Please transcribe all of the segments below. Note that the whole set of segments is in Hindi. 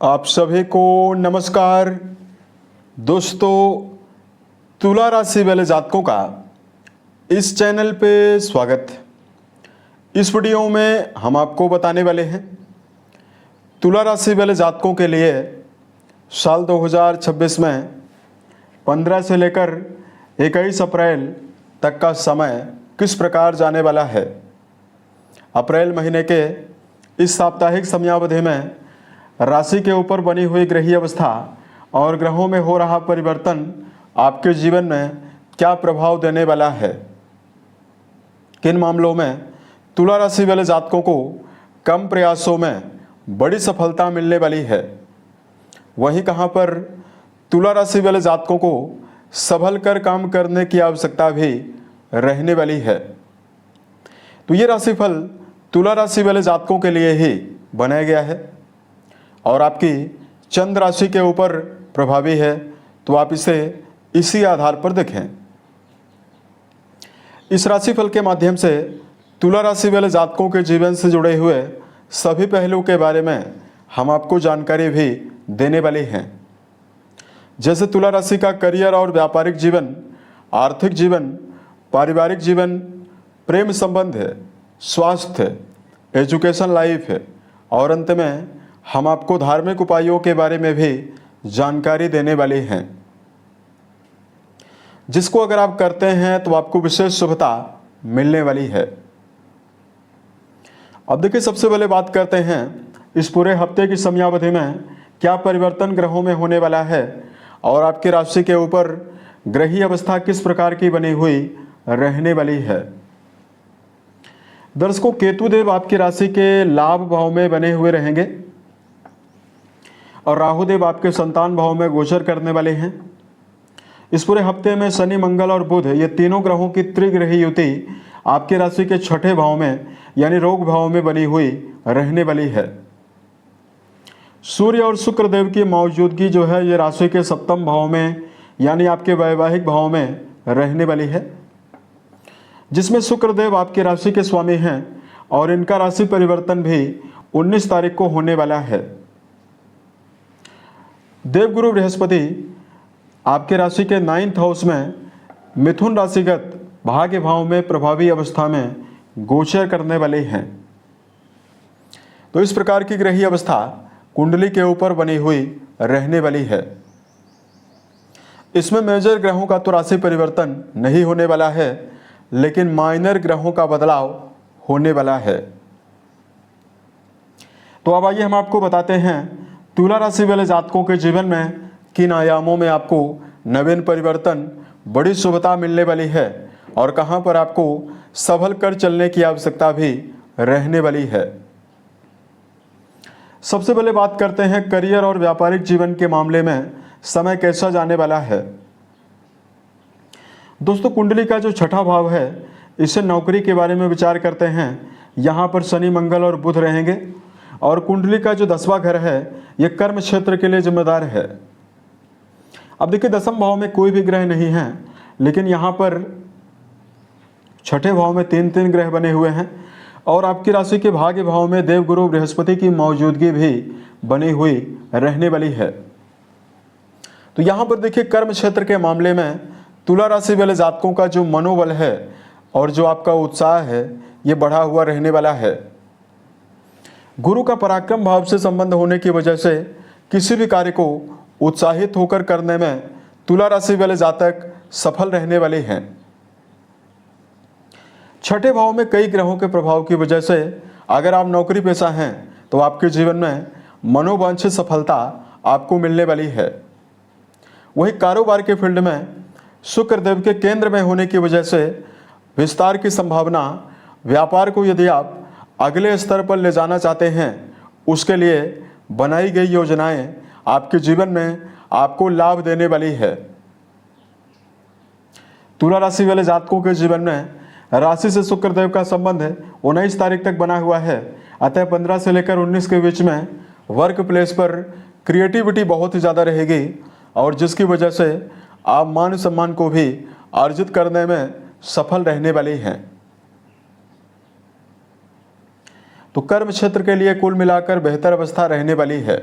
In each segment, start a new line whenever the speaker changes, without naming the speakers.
आप सभी को नमस्कार। दोस्तों, तुला राशि वाले जातकों का इस चैनल पे स्वागत है। इस वीडियो में हम आपको बताने वाले हैं तुला राशि वाले जातकों के लिए साल 2026 में 15 से लेकर 21 अप्रैल तक का समय किस प्रकार जाने वाला है। अप्रैल महीने के इस साप्ताहिक समयावधि में राशि के ऊपर बनी हुई ग्रहीय अवस्था और ग्रहों में हो रहा परिवर्तन आपके जीवन में क्या प्रभाव देने वाला है। किन मामलों में तुला राशि वाले जातकों को कम प्रयासों में बड़ी सफलता मिलने वाली है, वहीं कहां पर तुला राशि वाले जातकों को संभल कर काम करने की आवश्यकता भी रहने वाली है। तो ये राशिफल तुला राशि वाले जातकों के लिए ही बनाया गया है और आपकी चंद्र राशि के ऊपर प्रभावी है, तो आप इसे इसी आधार पर देखें। इस राशिफल के माध्यम से तुला राशि वाले जातकों के जीवन से जुड़े हुए सभी पहलुओं के बारे में हम आपको जानकारी भी देने वाले हैं, जैसे तुला राशि का करियर और व्यापारिक जीवन, आर्थिक जीवन, पारिवारिक जीवन, प्रेम संबंध है, स्वास्थ्य, एजुकेशन लाइफ है और अंत में हम आपको धार्मिक उपायों के बारे में भी जानकारी देने वाले हैं, जिसको अगर आप करते हैं तो आपको विशेष शुभता मिलने वाली है। अब देखिए, सबसे पहले बात करते हैं इस पूरे हफ्ते की समयावधि में क्या परिवर्तन ग्रहों में होने वाला है और आपकी राशि के ऊपर ग्रहीय अवस्था किस प्रकार की बनी हुई रहने वाली है। दर्शकों, केतु देव आपकी राशि के लाभ भाव में बने हुए रहेंगे और राहु देव आपके संतान भाव में गोचर करने वाले हैं। इस पूरे हफ्ते में शनि, मंगल और बुध, ये तीनों ग्रहों की त्रिग्रही युति आपकी राशि के छठे भाव में यानी रोग भाव में बनी हुई रहने वाली है। सूर्य और शुक्र देव की मौजूदगी जो है ये राशि के सप्तम भाव में यानी आपके वैवाहिक भाव में रहने वाली है, जिसमें शुक्र देव आपकी राशि के स्वामी हैं और इनका राशि परिवर्तन भी 19 तारीख को होने वाला है। देवगुरु बृहस्पति आपके राशि के 9th हाउस में मिथुन राशिगत भाग्य भाव में प्रभावी अवस्था में गोचर करने वाले हैं। तो इस प्रकार की ग्रहीय अवस्था कुंडली के ऊपर बनी हुई रहने वाली है। इसमें मेजर ग्रहों का तो राशि परिवर्तन नहीं होने वाला है, लेकिन माइनर ग्रहों का बदलाव होने वाला है। तो अब आइए हम आपको बताते हैं तुला राशि वाले जातकों के जीवन में किन आयामों में आपको नवीन परिवर्तन, बड़ी शुभता मिलने वाली है और कहां पर आपको संभल कर चलने की आवश्यकता भी रहने वाली है। सबसे पहले बात करते हैं करियर और व्यापारिक जीवन के मामले में समय कैसा जाने वाला है। दोस्तों, कुंडली का जो छठा भाव है इससे नौकरी के बारे में विचार करते हैं। यहाँ पर शनि, मंगल और बुध रहेंगे और कुंडली का जो 10वां घर है ये कर्म क्षेत्र के लिए जिम्मेदार है। अब देखिए, 10वें भाव में कोई भी ग्रह नहीं है, लेकिन यहाँ पर छठे भाव में 3 ग्रह बने हुए हैं और आपकी राशि के भाग्य भाव में देवगुरु बृहस्पति की मौजूदगी भी बनी हुई रहने वाली है। तो यहाँ पर देखिए, कर्म क्षेत्र के मामले में तुला राशि वाले जातकों का जो मनोबल है और जो आपका उत्साह है ये बढ़ा हुआ रहने वाला है। गुरु का पराक्रम भाव से संबंध होने की वजह से किसी भी कार्य को उत्साहित होकर करने में तुला राशि वाले जातक सफल रहने वाले हैं। छठे भाव में कई ग्रहों के प्रभाव की वजह से अगर आप नौकरी पेशा हैं तो आपके जीवन में मनोवांछित सफलता आपको मिलने वाली है। वहीं कारोबार के फील्ड में शुक्र देव के केंद्र में होने की वजह से विस्तार की संभावना, व्यापार को यदि आप अगले स्तर पर ले जाना चाहते हैं उसके लिए बनाई गई योजनाएं आपके जीवन में आपको लाभ देने वाली है। तुला राशि वाले जातकों के जीवन में राशि से शुक्र देव का संबंध 19 तारीख तक बना हुआ है, अतः 15 से लेकर 19 के बीच में वर्क प्लेस पर क्रिएटिविटी बहुत ही ज़्यादा रहेगी और जिसकी वजह से आप मान सम्मान को भी अर्जित करने में सफल रहने वाली हैं। तो कर्म क्षेत्र के लिए कुल मिलाकर बेहतर अवस्था रहने वाली है।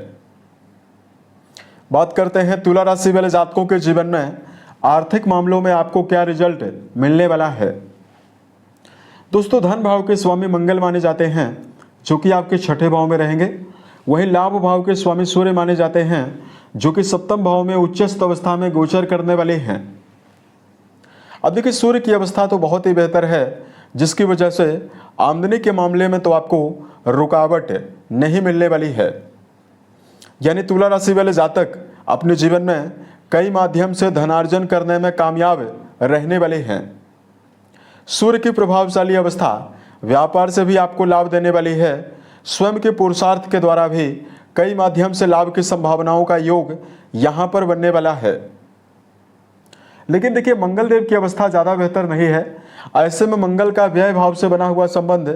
बात करते हैं तुला राशि वाले जातकों के जीवन में आर्थिक मामलों में आपको क्या रिजल्ट मिलने वाला है। दोस्तों, धन भाव के स्वामी मंगल माने जाते हैं जो कि आपके छठे भाव में रहेंगे। वहीं लाभ भाव के स्वामी सूर्य माने जाते हैं जो कि सप्तम भाव में उच्चस्थ अवस्था में गोचर करने वाले हैं। अब देखिए, सूर्य की अवस्था तो बहुत ही बेहतर है, जिसकी वजह से आमदनी के मामले में तो आपको रुकावट नहीं मिलने वाली है। यानी तुला राशि वाले जातक अपने जीवन में कई माध्यम से धनार्जन करने में कामयाब रहने वाले हैं। सूर्य की प्रभावशाली अवस्था व्यापार से भी आपको लाभ देने वाली है। स्वयं के पुरुषार्थ के द्वारा भी कई माध्यम से लाभ की संभावनाओं का योग यहां पर बनने वाला है। लेकिन देखिए, मंगल देव की अवस्था ज़्यादा बेहतर नहीं है। ऐसे में मंगल का व्यय भाव से बना हुआ संबंध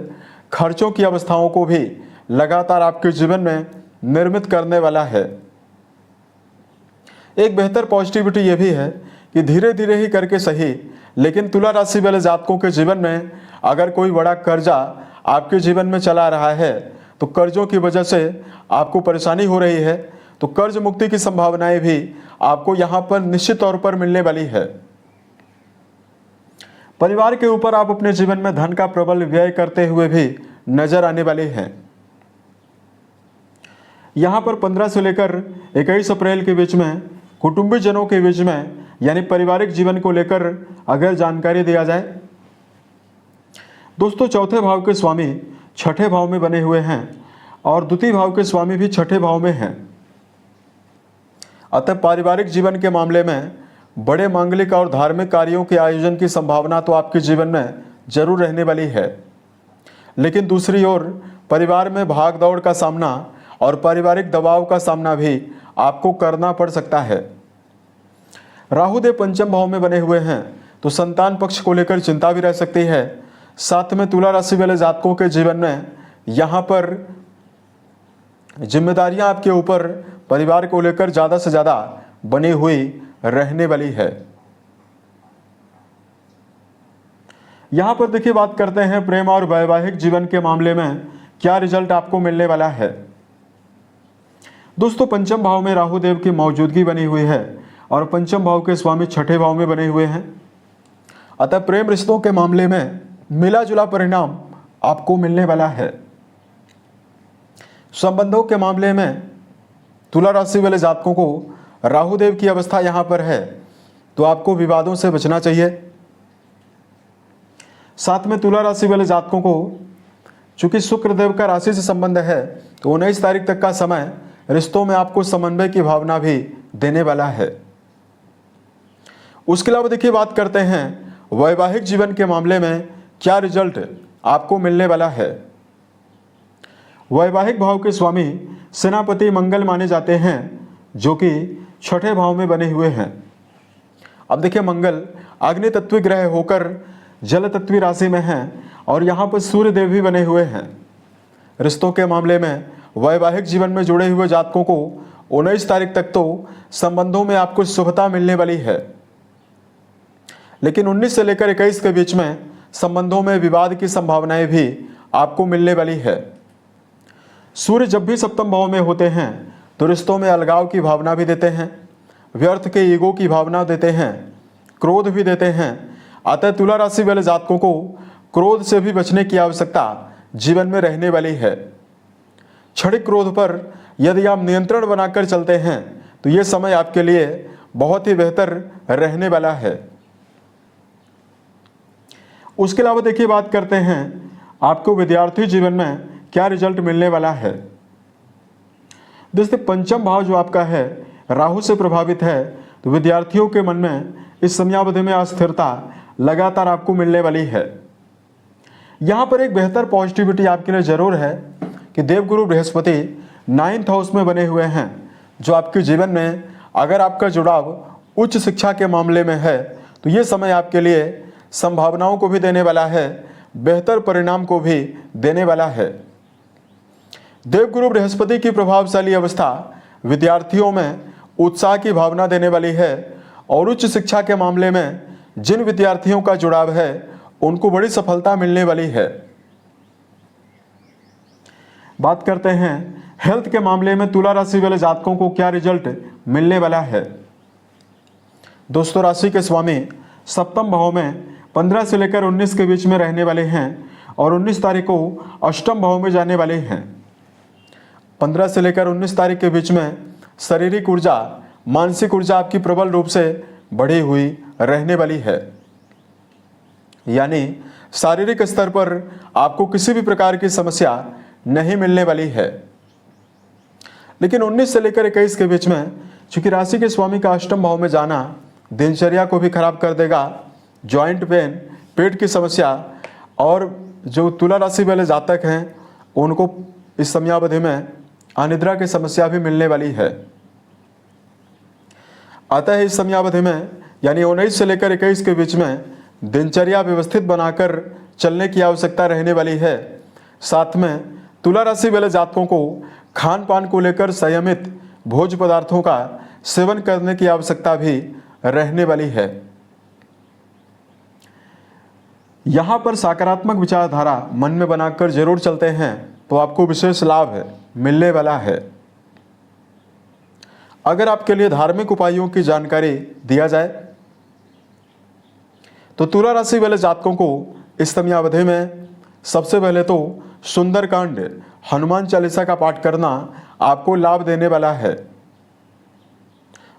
खर्चों की अवस्थाओं को भी लगातार आपके जीवन में निर्मित करने वाला है। एक बेहतर पॉजिटिविटी यह भी है कि धीरे धीरे ही करके सही, लेकिन तुला राशि वाले जातकों के जीवन में अगर कोई बड़ा कर्जा आपके जीवन में चला रहा है तो कर्जों की वजह से आपको परेशानी हो रही है, तो कर्ज मुक्ति की संभावनाएं भी आपको यहां पर निश्चित तौर पर मिलने वाली है। परिवार के ऊपर आप अपने जीवन में धन का प्रबल व्यय करते हुए भी नजर आने वाले हैं। यहां पर 15 से लेकर 21 अप्रैल के बीच में कुटुंबी जनों के बीच में यानी पारिवारिक जीवन को लेकर अगर जानकारी दिया जाए, दोस्तों चौथे भाव के स्वामी छठे भाव में बने हुए हैं और द्वितीय भाव के स्वामी भी छठे भाव में हैं। अतः पारिवारिक जीवन के मामले में बड़े मांगलिक और धार्मिक कार्यों के आयोजन की संभावना तो आपके जीवन में जरूर रहने वाली है। लेकिन दूसरी ओर परिवार में भाग दौड़ का सामना और पारिवारिक दबाव का सामना भी आपको करना पड़ सकता है। राहु देव पंचम भाव में बने हुए हैं तो संतान पक्ष को लेकर चिंता भी रह सकती है। साथ में तुला राशि वाले जातकों के जीवन में यहाँ पर जिम्मेदारियां आपके ऊपर परिवार को लेकर ज़्यादा से ज़्यादा बनी हुई रहने वाली है। यहाँ पर देखिए, बात करते हैं प्रेम और वैवाहिक जीवन के मामले में क्या रिजल्ट आपको मिलने वाला है। दोस्तों, पंचम भाव में राहु देव की मौजूदगी बनी हुई है और पंचम भाव के स्वामी छठे भाव में बने हुए हैं। अतः प्रेम रिश्तों के मामले में मिला जुला परिणाम आपको मिलने वाला है। संबंधों के मामले में तुला राशि वाले जातकों को राहु देव की अवस्था यहां पर है तो आपको विवादों से बचना चाहिए। साथ में तुला राशि वाले जातकों को चूंकि शुक्र देव का राशि से संबंध है तो 19 तारीख तक का समय रिश्तों में आपको समन्वय की भावना भी देने वाला है। उसके अलावा देखिए, बात करते हैं वैवाहिक जीवन के मामले में क्या रिजल्ट आपको मिलने वाला है। वैवाहिक भाव के स्वामी सेनापति मंगल माने जाते हैं जो कि छठे भाव में बने हुए हैं। अब देखिए, मंगल अग्नि तत्वी ग्रह होकर जल तत्वी राशि में हैं और यहाँ पर सूर्य देव भी बने हुए हैं। रिश्तों के मामले में वैवाहिक जीवन में जुड़े हुए जातकों को 19 तारीख तक तो संबंधों में आपको शुभता मिलने वाली है, लेकिन 19 से लेकर 21 के बीच में संबंधों में विवाद की संभावनाएं भी आपको मिलने वाली है। सूर्य जब भी सप्तम भाव में होते हैं तो रिश्तों में अलगाव की भावना भी देते हैं, व्यर्थ के ईगो की भावना देते हैं, क्रोध भी देते हैं। अतः तुला राशि वाले जातकों को क्रोध से भी बचने की आवश्यकता जीवन में रहने वाली है। क्षणिक क्रोध पर यदि आप नियंत्रण बनाकर चलते हैं तो ये समय आपके लिए बहुत ही बेहतर रहने वाला है। उसके अलावा देखिए, बात करते हैं आपको विद्यार्थी जीवन में क्या रिजल्ट मिलने वाला है। दोस्तों, पंचम भाव जो आपका है राहु से प्रभावित है तो विद्यार्थियों के मन में इस समयावधि में अस्थिरता लगातार आपको मिलने वाली है। यहाँ पर एक बेहतर पॉजिटिविटी आपके लिए जरूर है कि देवगुरु बृहस्पति 9th हाउस में बने हुए हैं, जो आपके जीवन में अगर आपका जुड़ाव उच्च शिक्षा के मामले में है तो ये समय आपके लिए संभावनाओं को भी देने वाला है, बेहतर परिणाम को भी देने वाला है। देवगुरु बृहस्पति की प्रभावशाली अवस्था विद्यार्थियों में उत्साह की भावना देने वाली है और उच्च शिक्षा के मामले में जिन विद्यार्थियों का जुड़ाव है उनको बड़ी सफलता मिलने वाली है। बात करते हैं हेल्थ के मामले में तुला राशि वाले जातकों को क्या रिजल्ट मिलने वाला है। दोस्तों, राशि के स्वामी सप्तम भाव में 15 से लेकर 19 के बीच में रहने वाले हैं और 19 तारीख को अष्टम भाव में जाने वाले हैं। 15 से लेकर 19 तारीख के बीच में शारीरिक ऊर्जा, मानसिक ऊर्जा आपकी प्रबल रूप से बढ़ी हुई रहने वाली है, यानी शारीरिक स्तर पर आपको किसी भी प्रकार की समस्या नहीं मिलने वाली है। लेकिन 19 से लेकर 21 के बीच में चूंकि राशि के स्वामी का अष्टम भाव में जाना दिनचर्या को भी खराब कर देगा, जॉइंट पेन, पेट की समस्या, और जो तुला राशि वाले जातक हैं उनको इस समयावधि में अनिद्रा की समस्या भी मिलने वाली है। अतः इस समयावधि में यानी 19 से लेकर 21 के बीच में दिनचर्या व्यवस्थित बनाकर चलने की आवश्यकता रहने वाली है। साथ में तुला राशि वाले जातकों को खान पान को लेकर संयमित भोज्य पदार्थों का सेवन करने की आवश्यकता भी रहने वाली है। यहाँ पर सकारात्मक विचारधारा मन में बनाकर जरूर चलते हैं तो आपको विशेष लाभ मिलने वाला है। अगर आपके लिए धार्मिक उपायों की जानकारी दिया जाए तो तुला राशि वाले जातकों को इस समयावधि में सबसे पहले तो सुंदरकांड, हनुमान चालीसा का पाठ करना आपको लाभ देने वाला है।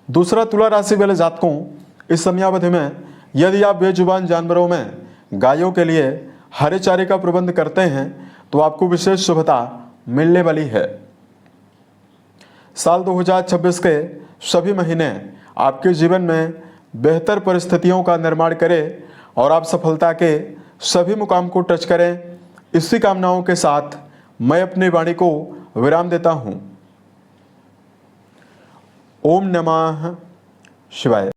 दूसरा, तुला राशि वाले जातकों इस समयावधि में यदि आप बेजुबान जानवरों में गायों के लिए हरे चारे का प्रबंध करते हैं तो आपको विशेष शुभता मिलने वाली है। साल 2026 के सभी महीने आपके जीवन में बेहतर परिस्थितियों का निर्माण करें और आप सफलता के सभी मुकाम को टच करें। इसी कामनाओं के साथ मैं अपनी वाणी को विराम देता हूं। ओम नमः शिवाय।